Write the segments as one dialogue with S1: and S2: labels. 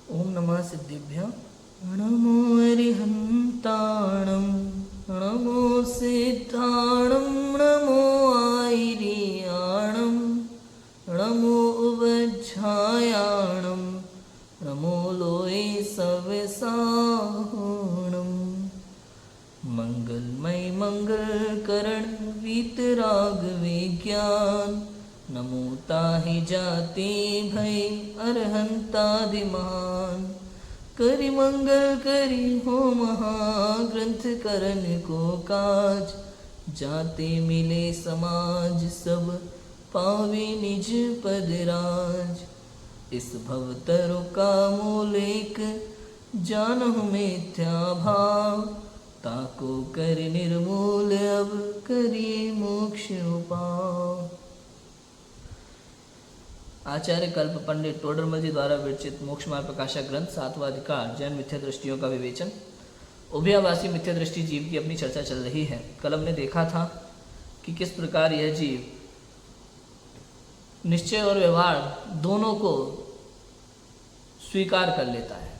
S1: ओम नमः सिद्धिभ्य नमो अरिहन्ताणं नमो सिद्धाणं नमो आयर्याणं नमो उवज्झायाणं नमो लोये सवसाहणं मंगलमय मंगलकरण वीतराग विज्ञान नमो ताहि जाति भय अरहंतादिमान करि मंगल करि हो महाग्रंथ करन को काज जाते मिले समाज सब पावे निज पद राज इस भवतरु का मूलेक जानहु मिथ्या भाव ताको कर निर्मूल अब करिए मोक्ष उपाव। आचार्य कल्प पंडित टोडरमल जी द्वारा विरचित मोक्ष मार्ग प्रकाशक ग्रंथ 7वां अधिकार जैन मिथ्या दृष्टियों का विवेचन। उभयावासी मिथ्या दृष्टि जीव की अपनी चर्चा चल रही है। कल हमने देखा था कि किस प्रकार यह जीव निश्चय और व्यवहार दोनों को स्वीकार कर लेता है,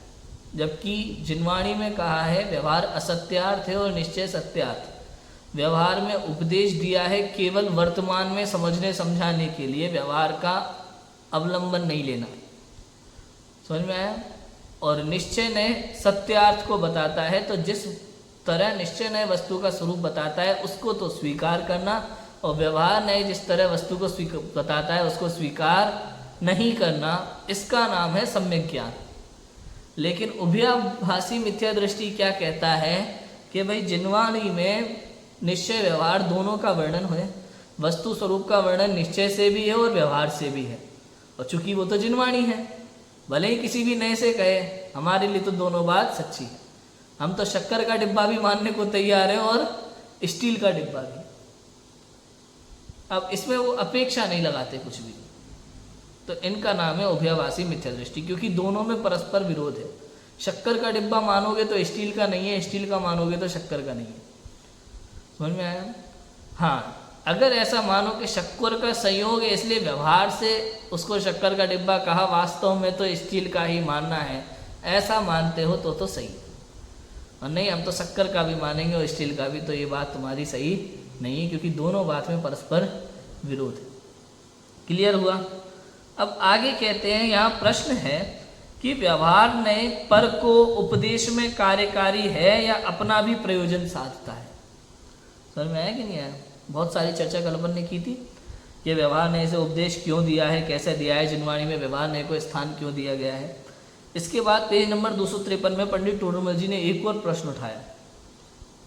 S1: जबकि जिनवाणी में कहा है व्यवहार असत्यार्थ है और निश्चय सत्यार्थ। व्यवहार में उपदेश दिया है केवल वर्तमान में समझने समझाने के लिए, व्यवहार का अवलंबन नहीं लेना। समझ में आया? और निश्चय ने सत्यार्थ को बताता है, तो जिस तरह निश्चय ने वस्तु का स्वरूप बताता है उसको तो स्वीकार करना, और व्यवहार ने जिस तरह वस्तु को बताता है उसको स्वीकार नहीं करना, इसका नाम है सम्यक ज्ञान। लेकिन उभयाभासी मिथ्या दृष्टि क्या कहता है कि भाई जिनवाणी में निश्चय व्यवहार दोनों का वर्णन है, वस्तु स्वरूप का वर्णन निश्चय से भी है और व्यवहार से भी है। और चूंकि वो तो जिनवाणी है, भले ही किसी भी नए से कहे, हमारे लिए तो दोनों बात सच्ची है। हम तो शक्कर का डिब्बा भी मानने को तैयार है और स्टील का डिब्बा भी। अब इसमें वो अपेक्षा नहीं लगाते कुछ भी, तो इनका नाम है उभयावासी मिथ्या दृष्टि, क्योंकि दोनों में परस्पर विरोध है। शक्कर का डिब्बा मानोगे तो स्टील का नहीं है, स्टील का मानोगे तो शक्कर का नहीं है। समझ में आया? हाँ, अगर ऐसा मानो कि शक्कर का संयोग है इसलिए व्यवहार से उसको शक्कर का डिब्बा कहा, वास्तव में तो स्टील का ही मानना है, ऐसा मानते हो तो सही। और नहीं, हम तो शक्कर का भी मानेंगे और स्टील का भी, तो ये बात तुम्हारी सही नहीं है, क्योंकि दोनों बात में परस्पर विरोध है। क्लियर हुआ? अब आगे कहते हैं, यहाँ प्रश्न है कि व्यवहार ने पर को उपदेश में कार्यकारी है या अपना भी प्रयोजन साधता है। समझ में आया कि नहीं आया? बहुत सारी चर्चा कल अपन ने की थी कि व्यवहार ने इसे उपदेश क्यों दिया है, कैसे दिया है, जिनवाणी में व्यवहार ने को स्थान क्यों दिया गया है। इसके बाद पेज नंबर 253 में पंडित टोडरमल जी ने एक और प्रश्न उठाया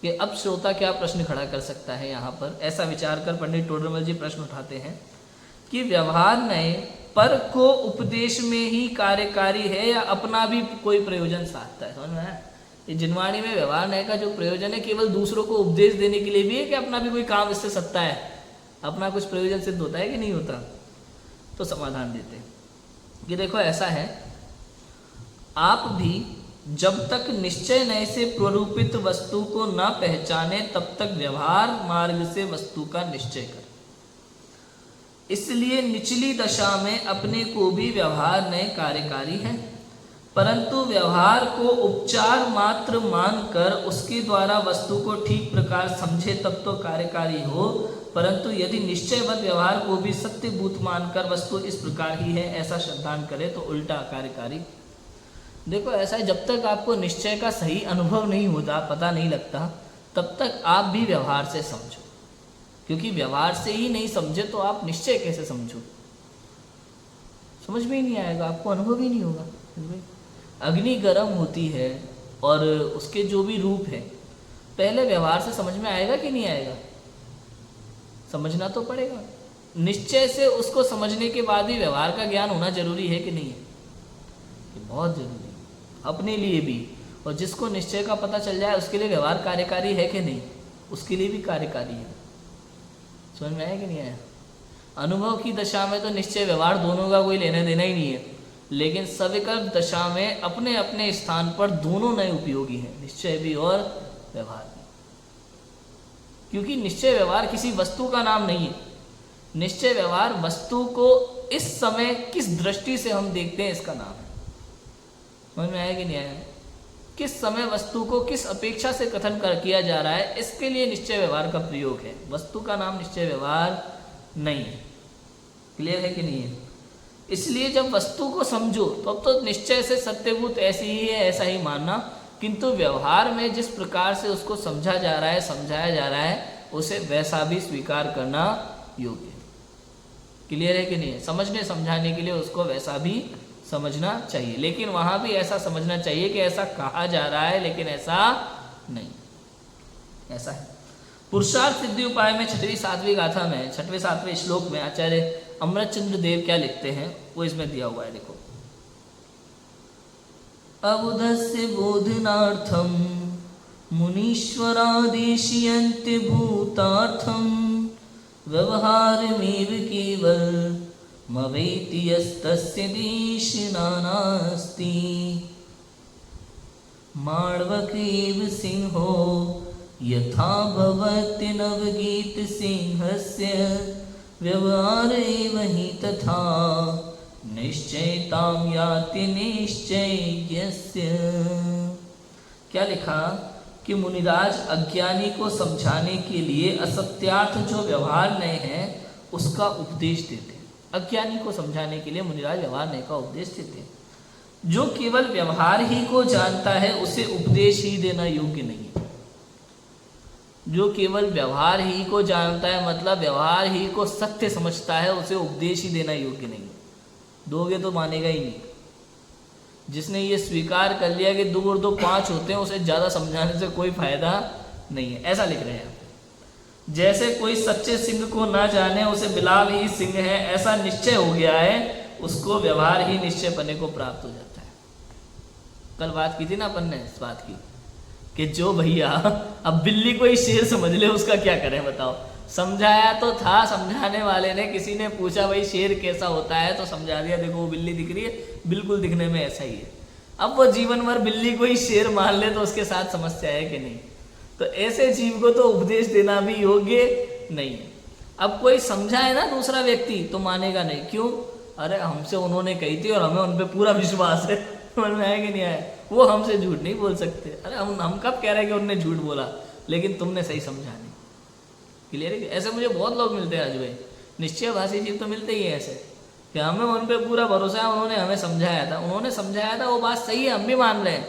S1: कि अब श्रोता क्या प्रश्न खड़ा कर सकता है। यहाँ पर ऐसा विचार कर पंडित टोडरमल जी प्रश्न उठाते हैं कि व्यवहार ने पर को उपदेश में ही कार्यकारी है या अपना भी कोई प्रयोजन साधता है। समझ में आया? ये जिनवाणी में व्यवहार नय का जो प्रयोजन है केवल दूसरों को उपदेश देने के लिए भी है कि अपना भी कोई काम इससे सत्ता है, अपना कुछ प्रयोजन सिद्ध होता है कि नहीं होता? तो समाधान देते हैं कि देखो ऐसा है, आप भी जब तक निश्चय नय से प्ररूपित वस्तु को न पहचाने तब तक व्यवहार मार्ग से वस्तु का निश्चय कर। इसलिए निचली दशा में अपने को भी व्यवहार नय कार्यकारी है, परंतु व्यवहार को उपचार मात्र मानकर उसके द्वारा वस्तु को ठीक प्रकार समझे तब तो कार्यकारी हो, परंतु यदि निश्चयवत व्यवहार को भी सत्यभूत मानकर वस्तु इस प्रकार ही है ऐसा श्रद्धान करे तो उल्टा कार्यकारी। देखो ऐसा है, जब तक आपको निश्चय का सही अनुभव नहीं होता, पता नहीं लगता, तब तक आप भी व्यवहार से समझो, क्योंकि व्यवहार से ही नहीं समझे तो आप निश्चय कैसे समझो? समझ में ही नहीं आएगा, आपको अनुभव ही नहीं होगा। अग्नि गर्म होती है और उसके जो भी रूप है पहले व्यवहार से समझ में आएगा कि नहीं आएगा? समझना तो पड़ेगा। निश्चय से उसको समझने के बाद ही व्यवहार का ज्ञान होना जरूरी है कि नहीं है? कि बहुत जरूरी है, अपने लिए भी। और जिसको निश्चय का पता चल जाए उसके लिए व्यवहार कार्यकारी है कि नहीं? उसके लिए भी कार्यकारी है। समझ में आया कि नहीं आया? अनुभव की दशा में तो निश्चय व्यवहार दोनों का कोई लेना देना ही नहीं है, लेकिन सविकल्प दशा में अपने अपने स्थान पर दोनों नए उपयोगी हैं, निश्चय भी और व्यवहार भी। क्योंकि निश्चय व्यवहार किसी वस्तु का नाम नहीं है। निश्चय व्यवहार वस्तु को इस समय किस दृष्टि से हम देखते हैं इसका नाम है। समझ में आया कि नहीं आया? किस समय वस्तु को किस अपेक्षा से कथन किया जा रहा है, इसके लिए निश्चय व्यवहार का प्रयोग है। वस्तु का नाम निश्चय व्यवहार नहीं है। क्लियर है कि नहीं है? इसलिए जब वस्तु को समझो तो निश्चय से सत्यभूत ऐसी ही है ऐसा ही मानना, किंतु व्यवहार में जिस प्रकार से उसको समझा जा रहा है, समझाया जा रहा है, उसे वैसा भी स्वीकार करना योग्य है। क्लियर है कि नहीं है? समझने समझाने के लिए उसको वैसा भी समझना चाहिए, लेकिन वहां भी ऐसा समझना चाहिए कि ऐसा कहा जा रहा है लेकिन ऐसा नहीं, ऐसा है। पुरुषार्थ सिद्धि उपाय में 6वीं 7वीं गाथा में 6वें 7वें श्लोक में आचार्य अमृतचंद्र देव क्या लिखते हैं वो इसमें दिया हुआ है, देखो। अबुधस्य बोधनार्थम मुनीश्वरादेशयन्ति भूतार्थम व्यवहारमेव केवल मवेति यस्तस्य देशिना नास्ति। माण्डवकेव सिंहो यथा भवति नवगीत सिंहस्य व्यवहार एव हि तथा निश्चयतां याति निश्चयस्य। क्या लिखा कि मुनिराज अज्ञानी को समझाने के लिए असत्यार्थ जो व्यवहार नय है उसका उपदेश देते हैं। अज्ञानी को समझाने के लिए मुनिराज व्यवहार नय का उपदेश देते हैं। जो केवल व्यवहार ही को जानता है उसे उपदेश ही देना योग्य नहीं है। जो केवल व्यवहार ही को जानता है मतलब व्यवहार ही को सत्य समझता है, उसे उपदेश ही देना योग्य नहीं है। दोगे तो मानेगा ही नहीं। जिसने ये स्वीकार कर लिया कि 2 और 2 5 होते हैं, उसे ज़्यादा समझाने से कोई फायदा नहीं है, ऐसा लिख रहे हैं। जैसे कोई सच्चे सिंह को ना जाने उसे बिलाव ही सिंह है, ऐसा निश्चय हो गया है, उसको व्यवहार ही निश्चय पने को प्राप्त हो जाता है। कल बात की थी ना अपन ने इस बात की कि जो भैया अब बिल्ली को ही शेर समझ ले उसका क्या करें बताओ। समझाया तो था, समझाने वाले ने, किसी ने पूछा भाई शेर कैसा होता है तो समझा दिया, देखो वो बिल्ली दिख रही है, बिल्कुल दिखने में ऐसा ही है। अब वो जीवन भर बिल्ली को ही शेर मान ले तो उसके साथ समस्या है कि नहीं? तो ऐसे जीव को तो उपदेश देना भी योग्य नहीं है। अब कोई समझाए ना दूसरा व्यक्ति तो मानेगा नहीं, क्यों? अरे हमसे उन्होंने कही थी और हमें उन पर पूरा विश्वास है। समझ में आया कि नहीं आया? वो हमसे झूठ नहीं बोल सकते। अरे हम कब कह रहे हैं कि उन्होंने झूठ बोला, लेकिन तुमने सही समझा नहीं। क्लियर है? ऐसे मुझे बहुत लोग मिलते हैं आज भाई, निश्चयभाषी जीव तो मिलते ही है ऐसे कि हमें उन पर पूरा भरोसा है, उन्होंने हमें समझाया था, वो बात सही है, हम भी मान रहे हैं,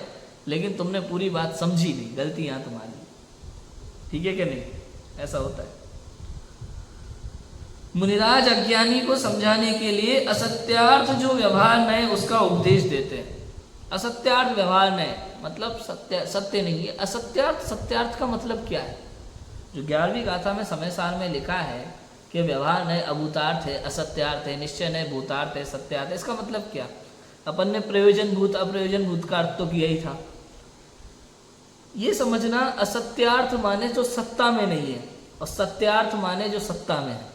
S1: लेकिन तुमने पूरी बात समझी नहीं, गलती यहाँ तुम्हारी। ठीक है कि नहीं? ऐसा होता है। मुनिराज अज्ञानी को समझाने के लिए असत्यार्थ जो व्यवहार नय उसका उपदेश देते हैं। असत्यार्थ व्यवहार नय मतलब सत्य नहीं है। असत्यार्थ, सत्यार्थ का मतलब क्या है? जो 11वीं गाथा में समय सार में लिखा है कि व्यवहार नय अभूतार्थ है, असत्यार्थ है, निश्चय नय भूतार्थ है, सत्यार्थ है, इसका मतलब क्या? अपन ने प्रयोजन भूत अप्रयोजन भूत का अर्थ तो किया ही था। ये समझना असत्यार्थ माने जो सत्ता में नहीं है और सत्यार्थ माने जो सत्ता में है।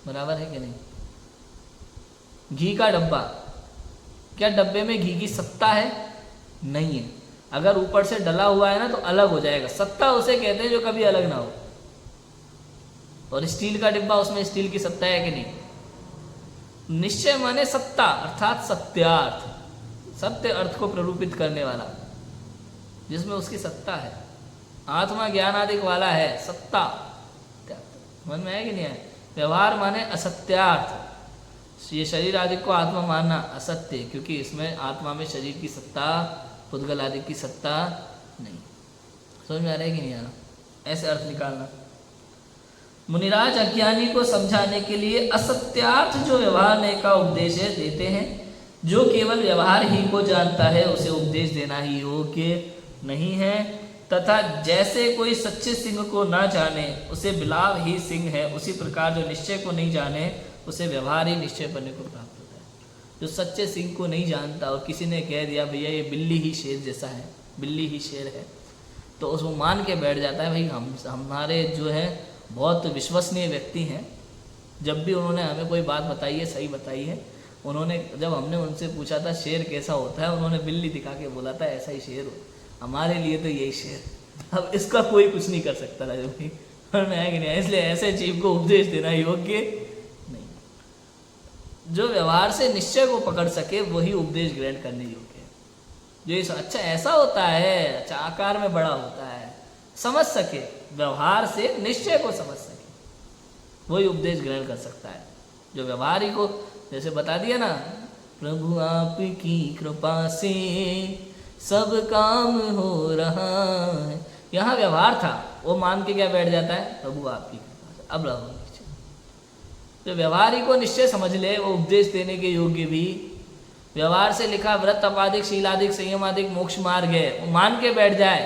S1: बराबर है कि नहीं? घी का डब्बा, क्या डब्बे में घी की सत्ता है? नहीं है। अगर ऊपर से डला हुआ है ना तो अलग हो जाएगा। सत्ता उसे कहते हैं जो कभी अलग ना हो। और स्टील का डिब्बा, उसमें स्टील की सत्ता है कि नहीं? निश्चय माने सत्ता अर्थात सत्यार्थ, सत्य अर्थ को प्ररूपित करने वाला, जिसमें उसकी सत्ता है। आत्मा ज्ञान आदि वाला है, सत्ता। समझ में आया कि नहीं आया? व्यवहार माने असत्यार्थ, ये शरीर आदि को आत्मा मानना असत्य, क्योंकि इसमें आत्मा में शरीर की सत्ता, पुद्गल आदि की सत्ता नहीं। समझ में आ रहा है कि नहीं आ रहा? ऐसे अर्थ निकालना। मुनिराज अज्ञानी को समझाने के लिए असत्यार्थ जो व्यवहार नय का उपदेश देते हैं। जो केवल व्यवहार ही को जानता है उसे उपदेश देना ही योग्य नहीं है, तथा जैसे कोई सच्चे सिंह को ना जाने उसे बिलाव ही सिंह है, उसी प्रकार जो निश्चय को नहीं जाने उसे व्यवहार ही निश्चय बनने को प्राप्त होता है। जो सच्चे सिंह को नहीं जानता और किसी ने कह दिया भैया ये बिल्ली ही शेर जैसा है, बिल्ली ही शेर है, तो उसको मान के बैठ जाता है। भाई हमारे जो है बहुत विश्वसनीय व्यक्ति हैं, जब भी उन्होंने हमें कोई बात बताई है, सही बताई है। उन्होंने जब हमने उनसे पूछा था शेर कैसा होता है, उन्होंने बिल्ली दिखा के बोला था ऐसा ही शेर हो, हमारे लिए तो यही शेर। अब इसका कोई कुछ नहीं कर सकता था जो भी है कि नहीं। इसलिए ऐसे जीव को उपदेश देना योग्य नहीं। जो व्यवहार से निश्चय को पकड़ सके वही उपदेश ग्रहण करने योग्य है। जो ये अच्छा ऐसा होता है, अच्छा आकार में बड़ा होता है, समझ सके, व्यवहार से निश्चय को समझ सके, वही उपदेश ग्रहण कर सकता है। जो व्यवहारिक हो, जैसे बता दिया ना, प्रभु आपकी कृपा से सब काम हो रहा है, यहाँ व्यवहार था, वो मान के क्या बैठ जाता है, प्रभु आपकी कृपा से अब रहो नीचे। जो व्यवहारिक को निश्चय समझ ले, वो उपदेश देने के योग्य भी, व्यवहार से लिखा व्रत तपादिक शीलादिक संयमादिक मोक्ष मार्ग है, वो मान के बैठ जाए,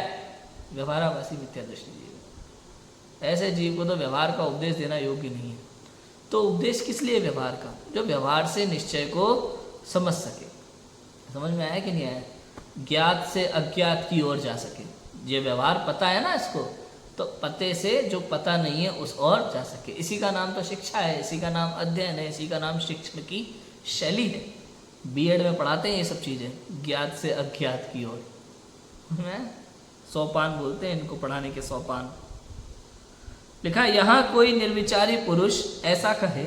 S1: व्यवहाराभासी मिथ्या दृष्टि जीव। ऐसे जीव को तो व्यवहार का उपदेश देना योग्य नहीं है। तो उपदेश किस लिए व्यवहार का, जो व्यवहार से निश्चय को समझ सके। समझ में आया कि नहीं आया? ज्ञात से अज्ञात की ओर जा सके। ये व्यवहार पता है ना इसको, तो पते से जो पता नहीं है उस ओर जा सके। इसी का नाम तो शिक्षा है, इसी का नाम अध्ययन है, इसी का नाम शिक्षण की शैली है। बीएड में पढ़ाते हैं ये सब चीज़ें, ज्ञात से अज्ञात की ओर। सोपान बोलते हैं इनको, पढ़ाने के सोपान। लिखा, यहाँ कोई निर्विचारी पुरुष ऐसा कहे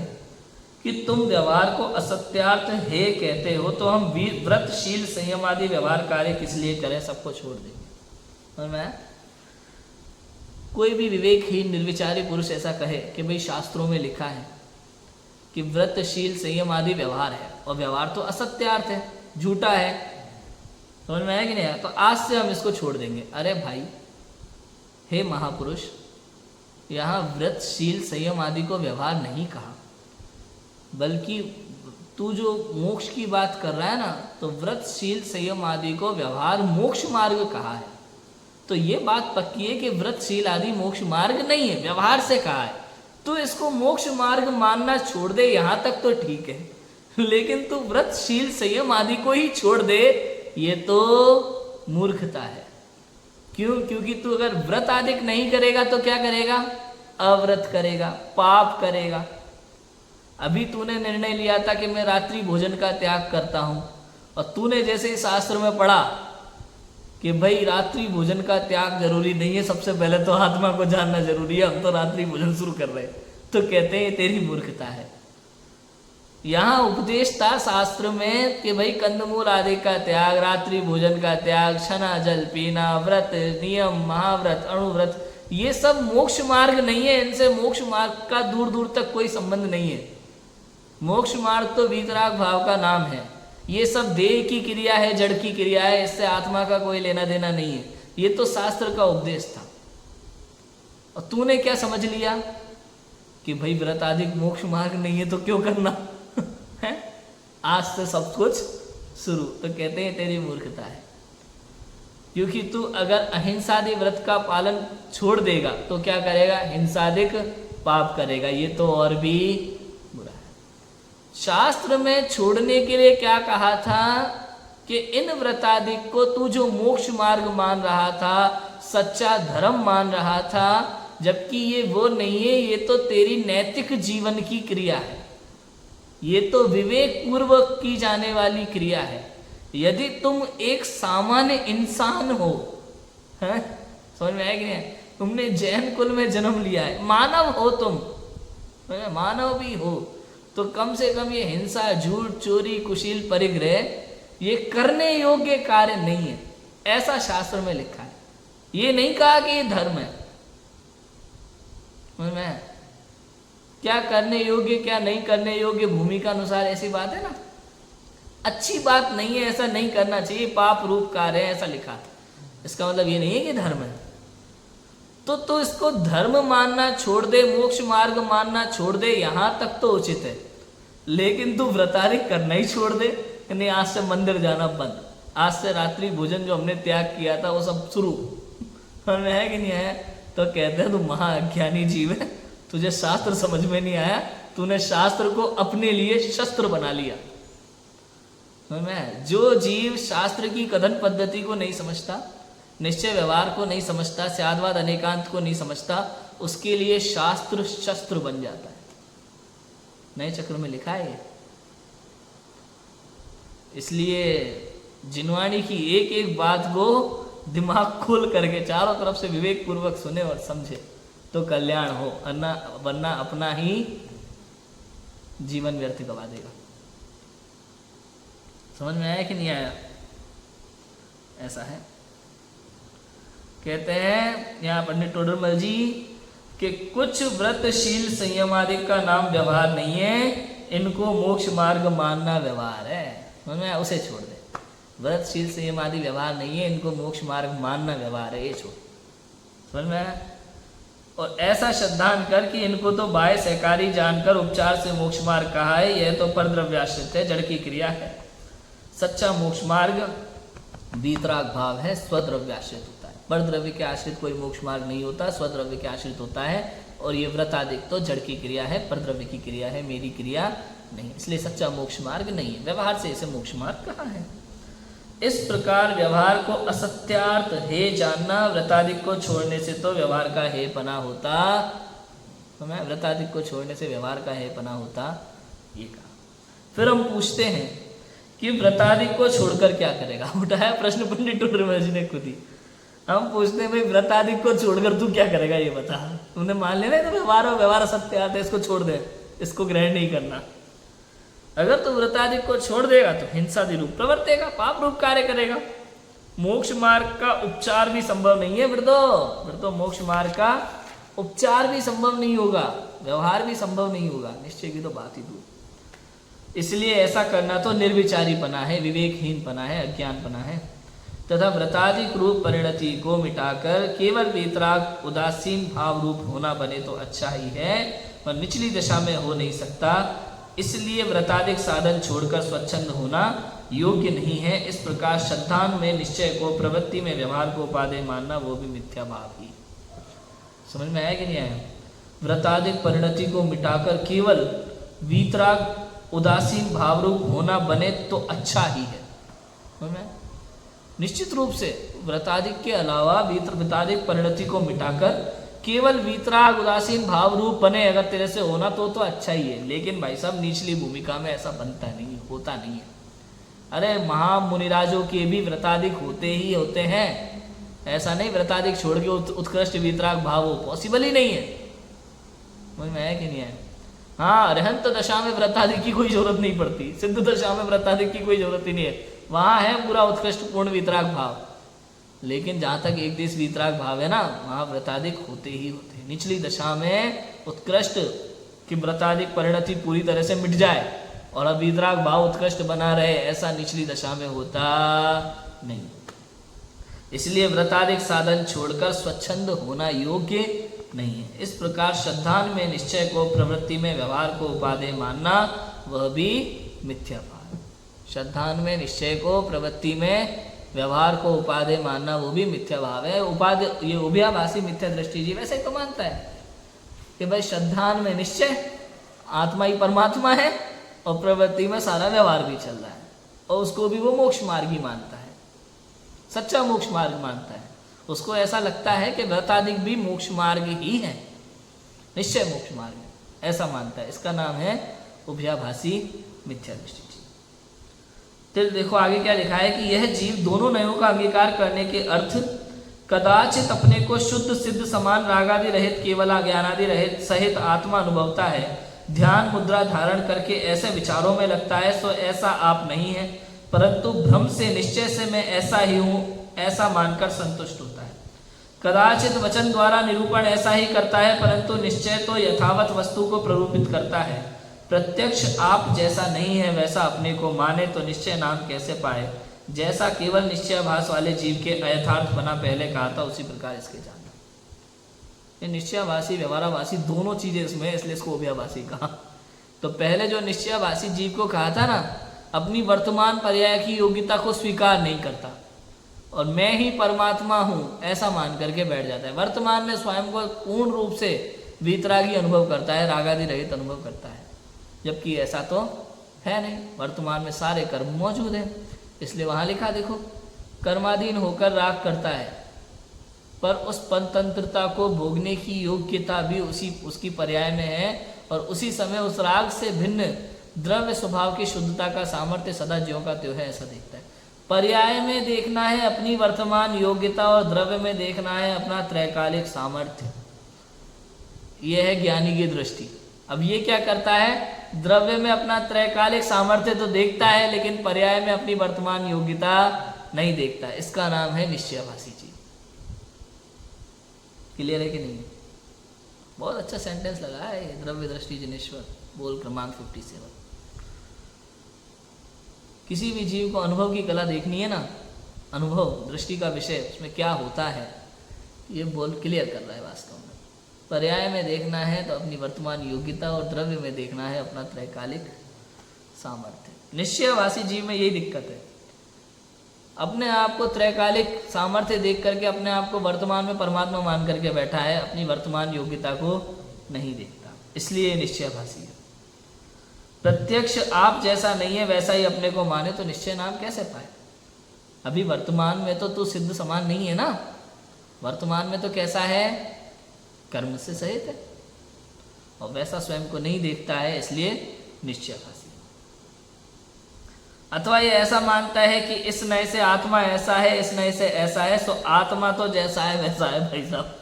S1: कि तुम व्यवहार को असत्यार्थ है कहते हो, तो हम व्रत शील संयम आदि व्यवहार कार्य किस लिए करें, सबको छोड़ देंगे। और मैं कोई भी विवेकहीन निर्विचारी पुरुष ऐसा कहे कि भाई शास्त्रों में लिखा है कि व्रत शील संयम आदि व्यवहार है, और व्यवहार तो असत्यार्थ है, झूठा है, समझ में आया कि नहीं? तो आज से हम इसको छोड़ देंगे। अरे भाई, हे महापुरुष, यहाँ व्रत शील संयम आदि को व्यवहार नहीं कहा, बल्कि तू जो मोक्ष की बात कर रहा है ना, तो व्रत शील संयम आदि को व्यवहार मोक्ष मार्ग कहा है। तो ये बात पक्की है कि व्रत शील आदि मोक्ष मार्ग नहीं है, व्यवहार से कहा है। तो इसको मोक्ष मार्ग मानना छोड़ दे, यहाँ तक तो ठीक है, लेकिन तू व्रत शील संयम आदि को ही छोड़ दे, ये तो मूर्खता है। क्यों? क्योंकि तू अगर व्रत आदि नहीं करेगा तो क्या करेगा? अव्रत करेगा, पाप करेगा। अभी तूने निर्णय लिया था कि मैं रात्रि भोजन का त्याग करता हूं, और तूने जैसे ही शास्त्र में पढ़ा कि भाई रात्रि भोजन का त्याग जरूरी नहीं है, सबसे पहले तो आत्मा को जानना जरूरी है, हम तो रात्रि भोजन शुरू कर रहे हैं, तो कहते हैं तेरी मूर्खता है। यहाँ उपदेश था शास्त्र में कि भाई कंदमूल आदि का त्याग, रात्रि भोजन का त्याग, छना जल पीना, व्रत नियम, महाव्रत, अणुव्रत, ये सब मोक्ष मार्ग नहीं है। इनसे मोक्ष मार्ग का दूर दूर तक कोई संबंध नहीं है। मोक्ष मार्ग तो वीतराग भाव का नाम है। ये सब देह की क्रिया है, जड़ की क्रिया है, इससे आत्मा का कोई लेना देना नहीं है। ये तो शास्त्र का उपदेश था, और तूने क्या समझ लिया कि भाई व्रत आदि मोक्ष मार्ग नहीं है तो क्यों करना है? आज से सब कुछ शुरू। तो कहते हैं तेरी मूर्खता है, क्योंकि तू अगर अहिंसादि व्रत का पालन छोड़ देगा तो क्या करेगा? हिंसादिक पाप करेगा। ये तो और भी बुरा है। शास्त्र में छोड़ने के लिए क्या कहा था कि इन व्रतादिक को तू जो मोक्ष मार्ग मान रहा था, सच्चा धर्म मान रहा था, जबकि ये वो नहीं है, ये तो तेरी नैतिक जीवन की क्रिया है, ये तो विवेक पूर्वक की जाने वाली क्रिया है। यदि तुम एक सामान्य इंसान हो, हैं? समझ में आया कि नहीं? तुमने जैन कुल में जन्म लिया है, मानव हो तुम, मानव भी हो, तो कम से कम ये हिंसा, झूठ, चोरी, कुशील, परिग्रह ये करने योग्य कार्य नहीं है, ऐसा शास्त्र में लिखा है। ये नहीं कहा कि ये धर्म है। समझ में आया? क्या करने योग्य क्या नहीं करने योग्य भूमिका अनुसार ऐसी बात है ना, अच्छी बात नहीं है, ऐसा नहीं करना चाहिए, पाप रूप कार्य है, ऐसा लिखा। इसका मतलब ये नहीं है कि धर्म है। तो इसको धर्म मानना छोड़ दे, मोक्ष मार्ग मानना छोड़ दे, यहां तक तो उचित है। लेकिन तू व्रतादि करना ही छोड़ दे, नहीं आज से मंदिर जाना बंद, आज से रात्रि भोजन जो हमने त्याग किया था वो सब शुरू, हमें है कि नहीं है? तो कहते हैं तू महाअज्ञानी जीव है, तुझे शास्त्र समझ में नहीं आया, तूने शास्त्र को अपने लिए शस्त्र बना लिया। जो जीव शास्त्र की कथन पद्धति को नहीं समझता, निश्चय व्यवहार को नहीं समझता, स्याद्वाद अनेकांत को नहीं समझता, उसके लिए शास्त्र शस्त्र बन जाता है। नए चक्र में लिखा है। इसलिए जिनवाणी की एक एक बात को दिमाग खोल करके चारों तरफ से विवेक पूर्वक सुने और समझे तो कल्याण हो, वरना अपना ही जीवन व्यर्थ गवा देगा। समझ में आया कि नहीं आया? ऐसा है। कहते हैं यहाँ पंडित टोडरमल जी कि कुछ व्रतशील संयमादिक का नाम व्यवहार नहीं है, इनको मोक्ष मार्ग मानना व्यवहार है। मैं उसे छोड़ दे, व्रतशील संयमादि व्यवहार नहीं है, इनको मोक्ष मार्ग मानना व्यवहार है, ये छोड़। समझ में आया? और ऐसा श्रद्धान कर कि इनको तो बाह्य सहकारी जानकर उपचार से मोक्ष मार्ग कहा है, यह तो परद्रव्याश्रित है, जड़ की क्रिया है। सच्चा मोक्ष मार्ग वीतराग भाव है, स्वद्रव्याश्रित होता है। परद्रव्य के आश्रित कोई मोक्ष मार्ग नहीं होता, स्वद्रव्य के आश्रित होता है। और ये व्रतादिक तो जड़ की क्रिया है, परद्रव्य की क्रिया है, मेरी क्रिया नहीं, इसलिए सच्चा मोक्ष मार्ग नहीं है। व्यवहार से इसे मोक्ष मार्ग कहा है। इस प्रकार व्यवहार को असत्यार्थ हे जानना, व्रतादिक को छोड़ने से तो व्यवहार का हे पना होता। तो मैं व्रतादिक को छोड़ने से व्यवहार का हे पना होता, ये कहा। फिर हम पूछते हैं कि व्रतादिक को छोड़कर क्या करेगा। उठाया प्रश्न पंडित टोडरमल जी ने खुद ही। हम पूछते हैं भाई व्रतादिक को छोड़कर तू क्या करेगा, ये बता। तुमने मान लिया ना तो व्यवहार असत्यार्थ है, इसको छोड़ दे, इसको ग्रहण नहीं करना। अगर तू व्रतादिक को छोड़ देगा तो हिंसादि रूप प्रवर्तेगा, पाप रूप कार्य करेगा। मोक्ष मार्ग का उपचार भी संभव नहीं है। वृद्धो मोक्ष मार्ग का उपचार भी संभव नहीं होगा, व्यवहार भी संभव नहीं होगा, निश्चय की तो बात ही दूर। इसलिए ऐसा करना तो निर्विचारीपना है, विवेकहीनपना है, अज्ञानपना है। तथा व्रतादिक रूप परिणति को मिटाकर केवल वीतराग उदासीन भाव रूप होना बने तो अच्छा ही है, पर निचली दशा में हो नहीं सकता। इसलिए व्रतादिक साधन छोड़कर स्वच्छंद होना योग्य नहीं है। इस प्रकार श्रद्धान में निश्चय को, प्रवृत्ति में व्यवहार को उपादेय मानना, वो भी मिथ्या भाव ही। समझ में आया कि नहीं आया? व्रतादिक परिणति को मिटाकर केवल वीतराग उदासीन भाव रूप होना बने तो अच्छा ही है। समझ में? निश्चित रूप से व्रतादिक के अलावा व्रतादिक परिणति को मिटाकर केवल वीतराग उदासीन भाव रूप बने अगर तेरे से होना तो अच्छा ही है। लेकिन भाई साहब निचली भूमिका में ऐसा बनता नहीं, होता नहीं है। अरे महामुनिराजों के भी व्रतादिक होते ही होते हैं, ऐसा नहीं व्रतादिक छोड़ के उत्कृष्ट वीतराग भाव हो, पॉसिबल ही नहीं है। समझ में आया कि नहीं आया? हाँ, रहंत दशा में व्रतादिक की कोई जरूरत नहीं पड़ती, सिद्ध दशा में व्रतादिक की कोई जरूरत ही नहीं है, वहां है पूरा उत्कृष्ट पूर्ण वीतराग भाव। लेकिन जहां तक एक देश वीतराग भाव है ना, वहां व्रतादिक होते ही होते हैं। निचली दशा में उत्कृष्ट की व्रतादिक परिणति पूरी तरह से मिट जाए और अब वीतराग भाव उत्कृष्ट बना रहे, ऐसा निचली दशा में होता नहीं। इसलिए व्रतादिक साधन छोड़कर स्वच्छंद होना योग्य नहीं है। इस प्रकार श्रद्धान में निश्चय को, प्रवृत्ति में व्यवहार को उपादेय मानना, वह भी मिथ्या भाव। श्रद्धान में निश्चय को, प्रवृत्ति में व्यवहार को उपादेय मानना, वो भी मिथ्या भाव है। उपादेय, ये उभयाभासी मिथ्या दृष्टि जी वैसे तो मानता है कि भाई श्रद्धान में निश्चय, आत्मा ही परमात्मा है, और प्रवृत्ति में सारा व्यवहार भी चल रहा है, और उसको भी वो मोक्ष मार्ग ही मानता है, सच्चा मोक्ष मार्ग मानता है। उसको ऐसा लगता है कि व्रतादिक भी मोक्ष मार्ग ही है, निश्चय मोक्ष मार्ग है, ऐसा मानता है। इसका नाम है उभयाभासी मिथ्या दृष्टि। फिर देखो आगे क्या लिखा है कि यह जीव दोनों नयों का अंगीकार करने के अर्थ कदाचित अपने को शुद्ध सिद्ध समान रागादि रहित, केवल अज्ञानादि रहित सहित आत्मा अनुभवता है। ध्यान मुद्रा धारण करके ऐसे विचारों में लगता है सो ऐसा आप नहीं है, परंतु भ्रम से, निश्चय से मैं ऐसा ही हूँ ऐसा मानकर संतुष्ट होता है। कदाचित वचन द्वारा निरूपण ऐसा ही करता है, परंतु निश्चय तो यथावत वस्तु को प्ररूपित करता है। प्रत्यक्ष आप जैसा नहीं है वैसा अपने को माने तो निश्चय नाम कैसे पाए। जैसा केवल निश्चयाभास वाले जीव के अयथार्थ बना पहले कहा था, उसी प्रकार इसके जानना। ये निश्चयाभासी व्यवहाराभासी दोनों चीजें इसमें, इसलिए इसको उभयाभासी कहा। तो पहले जो निश्चयाभासी जीव को कहा था ना, अपनी वर्तमान पर्याय की योग्यता को स्वीकार नहीं करता और मैं ही परमात्मा हूँ ऐसा मान करके बैठ जाता है। वर्तमान में स्वयं को पूर्ण रूप से वीतरागी अनुभव करता है, रागादि रहित अनुभव करता है, जबकि ऐसा तो है नहीं। वर्तमान में सारे कर्म मौजूद हैं, इसलिए वहाँ लिखा देखो, कर्माधीन होकर राग करता है, पर उस परतंत्रता को भोगने की योग्यता भी उसकी पर्याय में है, और उसी समय उस राग से भिन्न द्रव्य स्वभाव की शुद्धता का सामर्थ्य सदा ज्यों का त्यों है, ऐसा देखता है। पर्याय में देखना है अपनी वर्तमान योग्यता और द्रव्य में देखना है अपना त्रैकालिक सामर्थ्य। यह है ज्ञानी की दृष्टि। अब ये क्या करता है, द्रव्य में अपना त्रैकालिक सामर्थ्य तो देखता है, लेकिन पर्याय में अपनी वर्तमान योग्यता नहीं देखता, इसका नाम है निश्चयाभासी जीव। क्लियर है कि नहीं? बहुत अच्छा सेंटेंस लगा है ये, द्रव्य दृष्टि जनेश्वर, बोल क्रमांक 57। किसी भी जीव को अनुभव की कला देखनी है ना, अनुभव दृष्टि का विषय, उसमें क्या होता है, ये बोल क्लियर कर रहा है वास्तव में। पर्याय में देखना है तो अपनी वर्तमान योग्यता, और द्रव्य में देखना है अपना त्रैकालिक सामर्थ्य। निश्चयवासी जीव में यही दिक्कत है, अपने आप को त्रैकालिक सामर्थ्य देख करके अपने आप को वर्तमान में परमात्मा मान करके बैठा है, अपनी वर्तमान योग्यता को नहीं देखता, इसलिए निश्चयभासी है। प्रत्यक्ष आप जैसा नहीं है वैसा ही अपने को माने तो निश्चय नाम कैसे पाए? अभी वर्तमान में तो तू सिद्ध समान नहीं है ना, वर्तमान में तो कैसा है, कर्म से सहित है, और वैसा स्वयं को नहीं देखता है, इसलिए निश्चयभासी। अथवा ये ऐसा मानता है कि इस नए से आत्मा ऐसा है, इस नए से ऐसा है, तो आत्मा तो जैसा है वैसा है भाई साहब,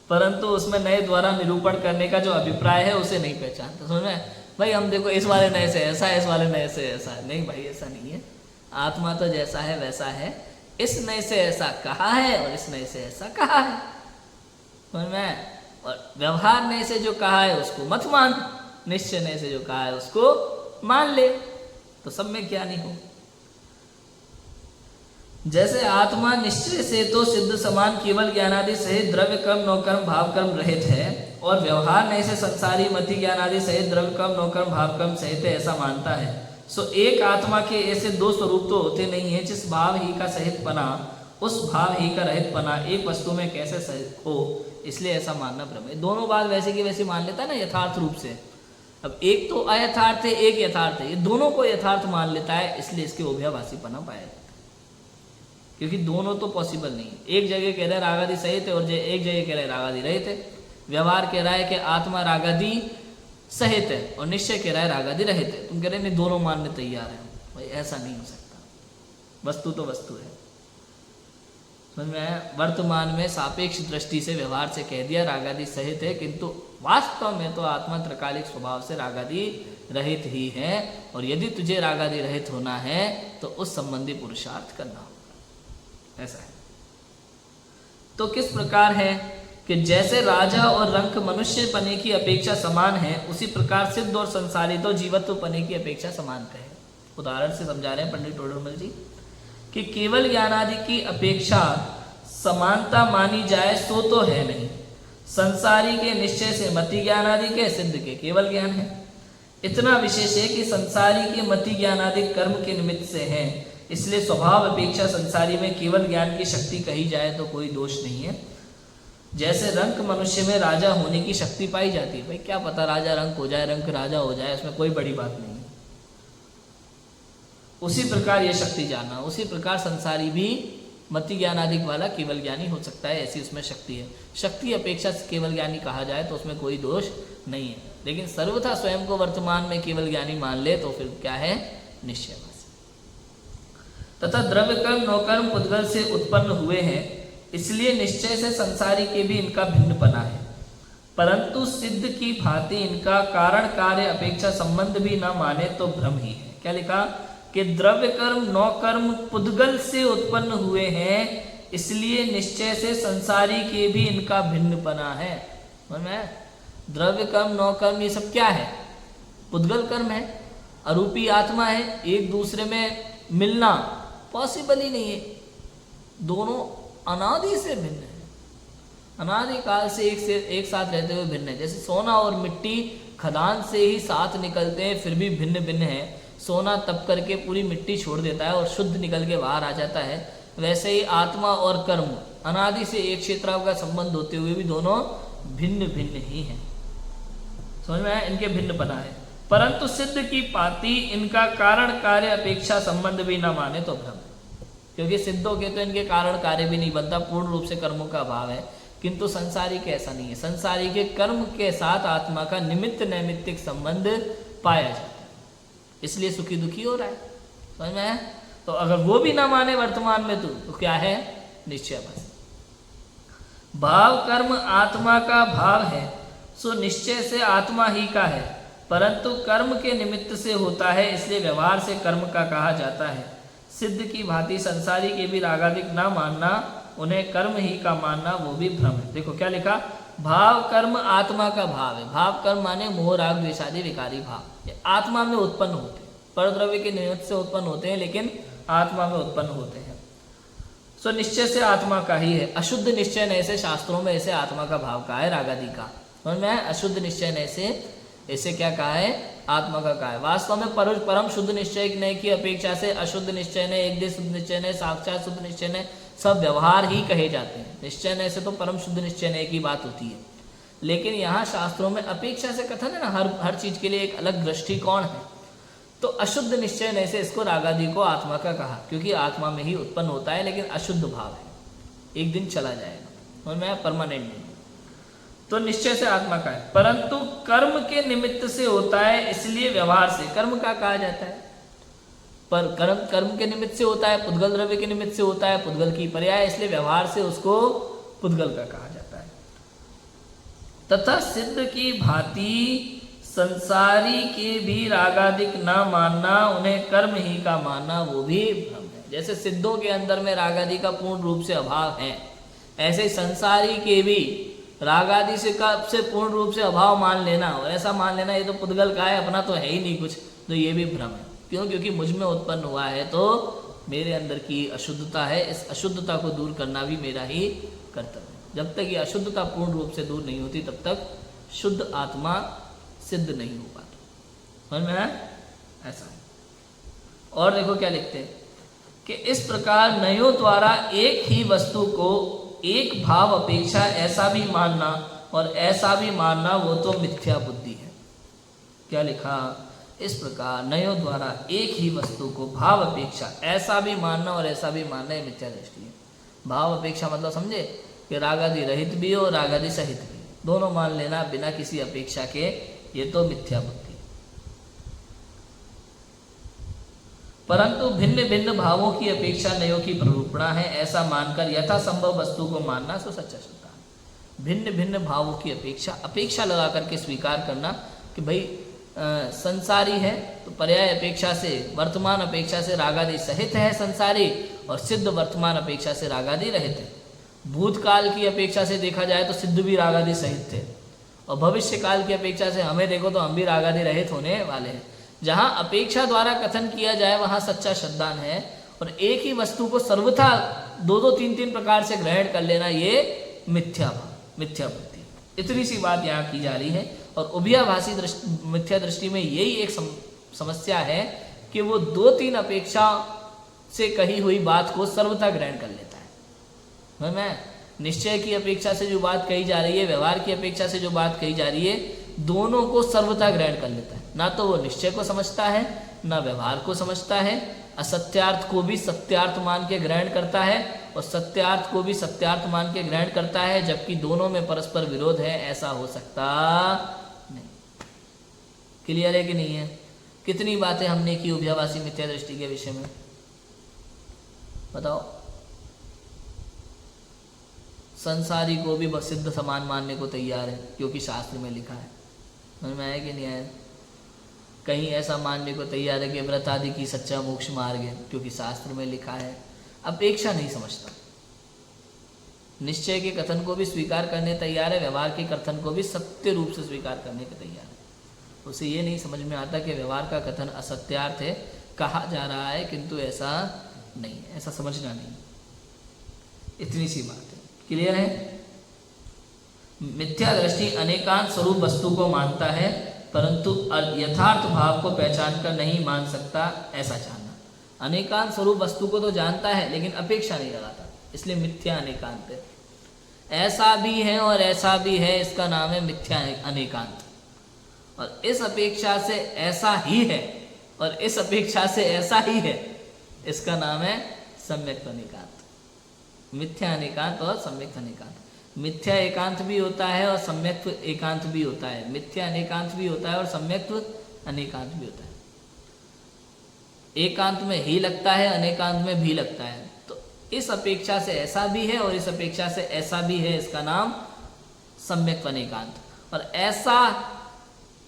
S1: परंतु उसमें नए द्वारा निरूपण करने का जो अभिप्राय है उसे नहीं पहचानता। समझ में भाई, हम देखो इस वाले नए से ऐसा है, इस वाले नए से ऐसा है, नहीं भाई ऐसा नहीं है, आत्मा तो जैसा है वैसा है, इस नए से ऐसा कहा है और इस नए से ऐसा कहा है। समझ में? और व्यवहार नए से जो कहा है उसको मत मान, निश्चय नए से जो कहा है उसको मान ले, तो सब में क्या नहीं हो। जैसे आत्मा निश्चय से तो सिद्ध समान केवल ज्ञानादि सहित द्रव्य कर्म नौकर्म भाव कर्म रहित है, और व्यवहार नए से संसारी मति ज्ञानादि सहित द्रव्य कर्म नौकर्म भाव कर्म सहित है, ऐसा मानता है। सो एक आत्मा के ऐसे दो स्वरूप तो होते नहीं है, जिस भाव ही का सहित पना उस भाव ही का रहित पना एक वस्तु में कैसे सहित हो, इसलिए ऐसा मानना भ्रम है। दोनों बात वैसे की वैसी मान लेता है ना यथार्थ रूप से। अब एक तो अयथार्थ है, एक यथार्थ है, ये दोनों को यथार्थ मान लेता है, इसलिए इसके उभयाभासीपना पाया जाता है, क्योंकि दोनों तो पॉसिबल नहीं है। एक जगह कह रहा है रागादि सहित है और एक जगह कह रहा है रागादि रहित है। व्यवहार कह रहा है कि आत्मा रागादि सहित है और निश्चय कह रहा है रागादि रहित है। तुम कह रहे नहीं दोनों मानने तैयार है, भाई ऐसा नहीं हो सकता, वस्तु तो वस्तु है। समझ में? वर्तमान में सापेक्ष दृष्टि से व्यवहार से कह दिया रागादि सहित है, किंतु वास्तव में तो आत्मा त्रकालिक स्वभाव से रागादि रहित ही है, और यदि तुझे रागादि रहित होना है तो उस संबंधी पुरुषार्थ करना होगा। ऐसा है। तो किस प्रकार है कि जैसे राजा और रंक मनुष्य पने की अपेक्षा समान है, उसी प्रकार सिद्ध और संसारी तो जीवत्व पने की अपेक्षा समान है। उदाहरण से समझा रहे हैं पंडित टोडरमल जी कि केवल ज्ञानादि की अपेक्षा समानता मानी जाए सो तो है नहीं। संसारी के निश्चय से मति ज्ञानादि के, सिद्ध के केवल ज्ञान है। इतना विशेष है कि संसारी के मति ज्ञानादि कर्म के निमित्त से है, इसलिए स्वभाव अपेक्षा संसारी में केवल ज्ञान की शक्ति कही जाए तो कोई दोष नहीं है। जैसे रंक मनुष्य में राजा होने की शक्ति पाई जाती है, भाई क्या पता राजा रंक हो जाए, रंक राजा हो जाए, इसमें कोई बड़ी बात नहीं है। उसी प्रकार यह शक्ति जानना, उसी प्रकार संसारी भी मति ज्ञानादि वाला केवल ज्ञानी हो सकता है, ऐसी उसमें शक्ति है। शक्ति अपेक्षा से केवल ज्ञानी कहा जाए तो उसमें कोई दोष नहीं है, लेकिन सर्वथा स्वयं को वर्तमान में केवल ज्ञानी मान ले तो फिर क्या है, निश्चयवासी। तथा द्रव्य कर्म नौकर्म पुद्गल से उत्पन्न हुए हैं, इसलिए निश्चय से संसारी के भी इनका भिन्नपना है, परंतु सिद्ध की भांति इनका कारण कार्य अपेक्षा संबंध भी न माने तो भ्रम ही है। क्या लिखा कि द्रव्य कर्म नौकर्म पुद्गल से उत्पन्न हुए हैं, इसलिए निश्चय से संसारी के भी इनका भिन्नपना है। में द्रव्य कर्म नौकर्म ये सब क्या है, पुद्गल कर्म है, अरूपी आत्मा है, एक दूसरे में मिलना पॉसिबल ही नहीं है, दोनों अनादि से भिन्न है, अनादि काल से एक साथ रहते हुए भिन्न है। जैसे सोना और मिट्टी खदान से ही साथ निकलते हैं फिर भी भिन्न भिन्न है, सोना तप करके पूरी मिट्टी छोड़ देता है और शुद्ध निकल के बाहर आ जाता है, वैसे ही आत्मा और कर्म अनादि से एक क्षेत्र का संबंध होते हुए भी दोनों भिन्न भिन्न ही हैं। समझ में आया? इनके भिन्न बना है, परंतु सिद्ध की पाती इनका कारण कार्य अपेक्षा संबंध भी न माने तो भ्रम, क्योंकि सिद्धों के तो इनके कारण कार्य भी नहीं बनता, पूर्ण रूप से कर्मों का अभाव है, किंतु संसारी के ऐसा नहीं है। संसारी के कर्म के साथ आत्मा का निमित्त नैमित्तिक संबंध पाया जाता है, इसलिए सुखी दुखी हो रहा है। समझ में है? तो अगर वो भी ना माने वर्तमान में तो क्या है, निश्चय बस। भाव कर्म आत्मा का भाव है, सो निश्चय से आत्मा ही का है, परंतु कर्म के निमित्त से होता है, इसलिए व्यवहार से कर्म का कहा जाता है। सिद्ध की भांति संसारी के भी रागादिक ना मानना, उन्हें कर्म ही का मानना, वो भी भ्रम है। देखो क्या लिखा, भाव कर्म आत्मा का भाव है। भाव कर्म माने मोह राग द्वेषादि विकारी भाव, ये आत्मा में उत्पन्न होते हैं, परद्रव्य के निमित्त से उत्पन्न होते हैं, लेकिन आत्मा में उत्पन्न होते हैं। सो निश्चय से आत्मा का ही है। अशुद्ध निश्चय नय से शास्त्रों में ऐसे आत्मा का भाव कहा है, रागादि का। समझ में आया? अशुद्ध निश्चय नय से ऐसे क्या कहा है, आत्मा का कहा है। वास्तव में परम शुद्ध निश्चय नय की अपेक्षा से अशुद्ध निश्चय नय, एक देश शुद्ध निश्चय नय, साक्षात शुद्ध निश्चय नय, सब व्यवहार ही कहे जाते हैं। निश्चय नय से तो परम शुद्ध निश्चय नय की बात होती है, लेकिन यहाँ शास्त्रों में अपेक्षा से कथन है ना, हर चीज के लिए एक अलग दृष्टिकोण है। तो अशुद्ध निश्चय नय से इसको रागादि को आत्मा का कहा, क्योंकि आत्मा में ही उत्पन्न होता है, लेकिन अशुद्ध भाव है, एक दिन चला जाएगा, और मैं परमानेंट नहीं। तो निश्चय से आत्मा का है, परंतु कर्म के निमित्त से होता है, इसलिए व्यवहार से कर्म का कहा जाता है। पर कर्म के निमित्त से होता है, पुद्गल द्रव्य के निमित्त से होता है, पुद्गल की पर्याय, इसलिए व्यवहार से उसको पुद्गल का कहा जाता है। तथा सिद्ध की भांति संसारी के भी रागादिक ना मानना, उन्हें कर्म ही का मानना, वो भी भ्रम है। जैसे सिद्धों के अंदर में रागादि का पूर्ण रूप से अभाव है, ऐसे ही संसारी के भी रागादि से पूर्ण रूप से अभाव मान लेना, और ऐसा मान लेना ये तो पुद्गल का है, अपना तो है ही नहीं कुछ, तो ये भी भ्रम है। क्यों? क्योंकि मुझ में उत्पन्न हुआ है तो मेरे अंदर की अशुद्धता है, इस अशुद्धता को दूर करना भी मेरा ही कर्तव्य है। जब तक ये अशुद्धता पूर्ण रूप से दूर नहीं होती, तब तक शुद्ध आत्मा सिद्ध नहीं हो पाता। समझ में है? ऐसा है। और देखो क्या लिखते हैं कि इस प्रकार नयों द्वारा एक ही वस्तु को एक भाव अपेक्षा ऐसा भी मानना और ऐसा भी मानना, वो तो मिथ्या बुद्धि है। क्या लिखा, इस प्रकार नयों द्वारा एक ही वस्तु को भाव अपेक्षा ऐसा भी मानना और ऐसा भी मानना, ये मिथ्या दृष्टि है। भाव अपेक्षा मतलब समझे कि रागादि रहित भी हो, रागादि सहित भी, दोनों मान लेना बिना किसी अपेक्षा के, ये तो मिथ्या बुद्धि। परंतु भिन्न भिन्न भावों की अपेक्षा नयों की प्ररूपणा है, ऐसा मानकर यथासंभव वस्तु को मानना सो सच्चा सिद्धांत। भिन्न भिन्न भावों की अपेक्षा लगा करके स्वीकार करना कि भाई संसारी है तो पर्याय अपेक्षा से, वर्तमान अपेक्षा से रागादि सहित है संसारी, और सिद्ध वर्तमान अपेक्षा से रागादि रहित है। भूतकाल की अपेक्षा से देखा जाए तो सिद्ध भी रागादि सहित थे, और भविष्य काल की अपेक्षा से हमें देखो तो हम भी रागादि रहित होने वाले हैं। जहाँ अपेक्षा द्वारा कथन किया जाए वहाँ सच्चा श्रद्धान है, और एक ही वस्तु को सर्वथा दो तीन प्रकार से ग्रहण कर लेना, ये मिथ्या बुद्धि। इतनी सी बात यहाँ की जा रही है। और उभयाभासी मिथ्या दृष्टि में यही एक समस्या है कि वो दो तीन अपेक्षा से कही हुई बात को सर्वथा ग्रहण कर लेता है। मैं निश्चय की अपेक्षा से जो बात कही जा रही है, व्यवहार की अपेक्षा से जो बात कही जा रही है, दोनों को सर्वथा ग्रहण कर लेता है। ना तो वो निश्चय को समझता है, ना व्यवहार को समझता है। असत्यार्थ को भी सत्यार्थ मान के ग्रहण करता है, और सत्यार्थ को भी सत्यार्थ मान के ग्रहण करता है, जबकि दोनों में परस्पर विरोध है, ऐसा हो सकता नहीं। क्लियर है कि नहीं है? कितनी बातें हमने की उभयाभासी मिथ्या दृष्टि के विषय में, बताओ। संसारी को भी सिद्ध समान मानने को तैयार है, क्योंकि शास्त्र में लिखा है। समझ में आया कि नहीं आया? कहीं ऐसा मानने को तैयार है कि व्रत आदि की सच्चा मोक्ष मार्ग है, क्योंकि शास्त्र में लिखा है। अपेक्षा नहीं समझता, निश्चय के कथन को भी स्वीकार करने तैयार है, व्यवहार के कथन को भी सत्य रूप से स्वीकार करने के तैयार है। उसे ये नहीं समझ में आता कि व्यवहार का कथन असत्यार्थ है, कहा जा रहा है, किंतु ऐसा नहीं है, ऐसा समझना नहीं। इतनी सी बात है। क्लियर है? मिथ्या दृष्टि अनेकांत स्वरूप वस्तु को मानता है, परंतु यथार्थ भाव को पहचान कर नहीं मान सकता, ऐसा जानना। अनेकांत स्वरूप वस्तु को तो जानता है, लेकिन अपेक्षा नहीं लगाता, इसलिए मिथ्या अनेकांत है। ऐसा भी है और ऐसा भी है, इसका नाम है मिथ्या अनेकांत। और इस अपेक्षा से ऐसा ही है और इस अपेक्षा से ऐसा ही है, इसका नाम है सम्यक अनेकांत। मिथ्या अनेकांत और सम्यक अनेकांत। मिथ्या एकांत भी होता है और सम्यक एकांत भी होता है। मिथ्या अनेकांत भी होता है और सम्यक अनेकांत भी होता है। एकांत में ही लगता है, अनेकांत में भी लगता है। तो इस अपेक्षा से ऐसा भी है और इस अपेक्षा से ऐसा भी है, इसका नाम सम्यक अनेकांत। और ऐसा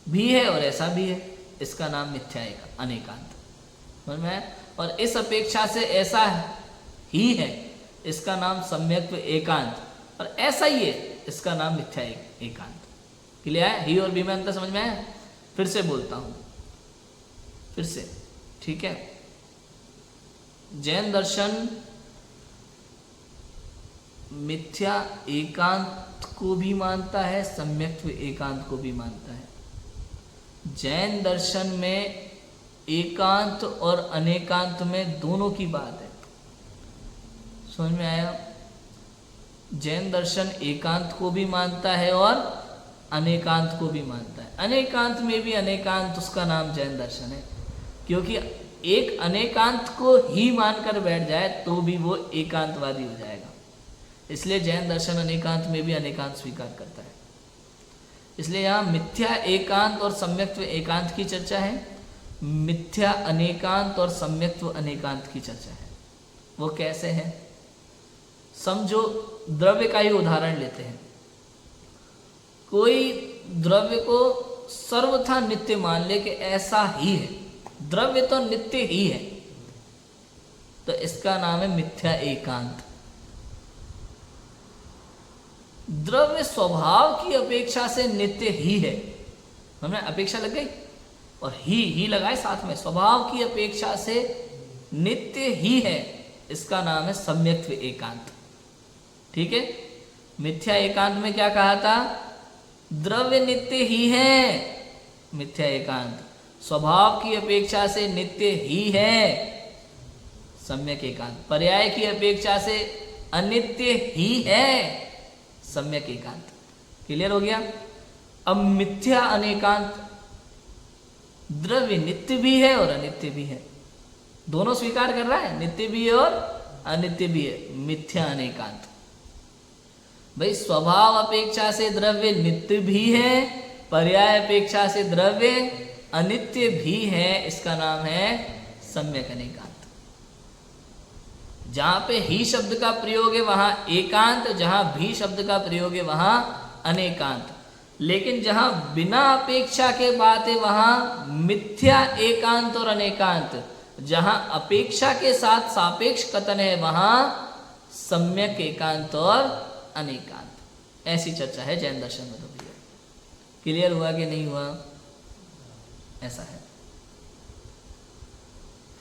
S1: भी है और ऐसा भी है, इसका नाम मिथ्या अनेकांत। समझ में? और इस अपेक्षा से ऐसा ही है, इसका नाम सम्यक्त्व एकांत, और ऐसा ही है, इसका नाम मिथ्या एकांत। क्लियर है? ही और बी में अंतर समझ में आया? फिर से बोलता हूं, फिर से, ठीक है। जैन दर्शन मिथ्या एकांत को भी मानता है, सम्यक्त्व एकांत को भी मानता है। जैन दर्शन में एकांत और अनेकांत में दोनों की बात है। समझ में आया? जैन दर्शन एकांत को भी मानता है और अनेकांत को भी मानता है। अनेकांत में भी अनेकांत, उसका नाम जैन दर्शन है, क्योंकि एक अनेकांत को ही मानकर बैठ जाए तो भी वो एकांतवादी हो जाएगा। इसलिए जैन दर्शन अनेकांत में भी अनेकांत स्वीकार करता है। इसलिए यहाँ मिथ्या एकांत और सम्यक्त्व एकांत की चर्चा है, मिथ्या अनेकांत और सम्यक्त्व अनेकांत की चर्चा है। वो कैसे है? समझो, द्रव्य का ही उदाहरण लेते हैं। कोई द्रव्य को सर्वथा नित्य मान ले कि ऐसा ही है, द्रव्य तो नित्य ही है, तो इसका नाम है मिथ्या एकांत। द्रव्य स्वभाव की अपेक्षा से नित्य ही है, हमें अपेक्षा लग गई, और ही लगाए साथ में, स्वभाव की अपेक्षा से नित्य ही है, इसका नाम है सम्यक्त्व एकांत। ठीक है? मिथ्या एकांत में क्या कहा था? द्रव्य नित्य ही है, मिथ्या एकांत। स्वभाव की अपेक्षा से नित्य ही है, सम्यक एकांत। पर्याय की अपेक्षा से अनित्य ही है, सम्यक एकांत। क्लियर हो गया? अब मिथ्या अनेकांत, द्रव्य नित्य भी है और अनित्य भी है, दोनों स्वीकार कर रहा है, नित्य भी है और अनित्य भी है, मिथ्या अनेकांत। भाई स्वभाव अपेक्षा से द्रव्य नित्य भी है, पर्याय अपेक्षा से द्रव्य अनित्य भी है, इसका नाम है सम्यक अनेकांत। जहां पे ही शब्द का प्रयोग है वहां एकांत, जहां भी शब्द का प्रयोग है वहां अनेकांत। लेकिन जहां बिना अपेक्षा के बात है वहां मिथ्या एकांत और अनेकांत, जहां अपेक्षा के साथ सापेक्ष कथन है वहां सम्यक एकांत और अनेकांत। ऐसी चर्चा है जैन दर्शन में। तो भैया क्लियर हुआ कि नहीं हुआ? ऐसा है।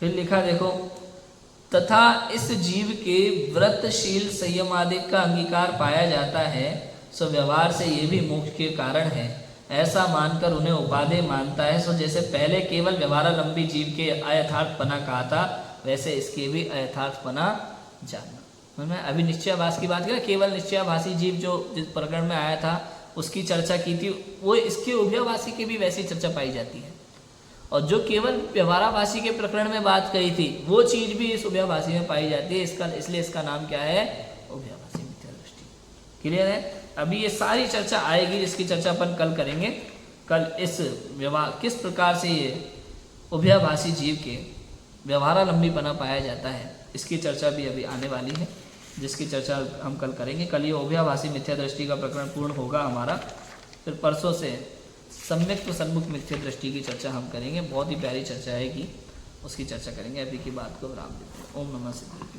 S1: फिर लिखा देखो, तथा इस जीव के व्रतशील संयम आदि का अंगीकार पाया जाता है, सो व्यवहार से ये भी मोक्ष के कारण है, ऐसा मानकर उन्हें उपादेय मानता है। सो जैसे पहले केवल व्यवहारालंबी जीव के अयथार्थपना कहा था, वैसे इसके भी अयथार्थपना जानना। मैं अभी निश्चयाभास की बात करें, केवल निश्चयाभासी जीव जो जिस प्रकरण में आया था उसकी चर्चा की थी, वो इसके उभयभाषी की भी वैसी चर्चा पाई जाती है। और जो केवल व्यवहाराभाषी के प्रकरण में बात कही थी वो चीज भी इस उभयभाषी में पाई जाती है। इसलिए इसका नाम क्या है? उभयभाषी मिथ्या दृष्टि। क्लियर है? अभी ये सारी चर्चा आएगी जिसकी चर्चा अपन कल करेंगे। कल इस व्यवहार किस प्रकार से ये उभयभाषी जीव के व्यवहारालंबीपना पाया जाता है, इसकी चर्चा भी अभी आने वाली है, जिसकी चर्चा हम कल करेंगे। कल ये उभयभाषी मिथ्या दृष्टि का प्रकरण पूर्ण होगा हमारा। फिर परसों से सम्यक्त्व सन्मुख मिथ्या दृष्टि की चर्चा हम करेंगे। बहुत ही प्यारी चर्चा है कि उसकी चर्चा करेंगे। अभी की बात को विराम देते हैं। ओम नमः शिवाय।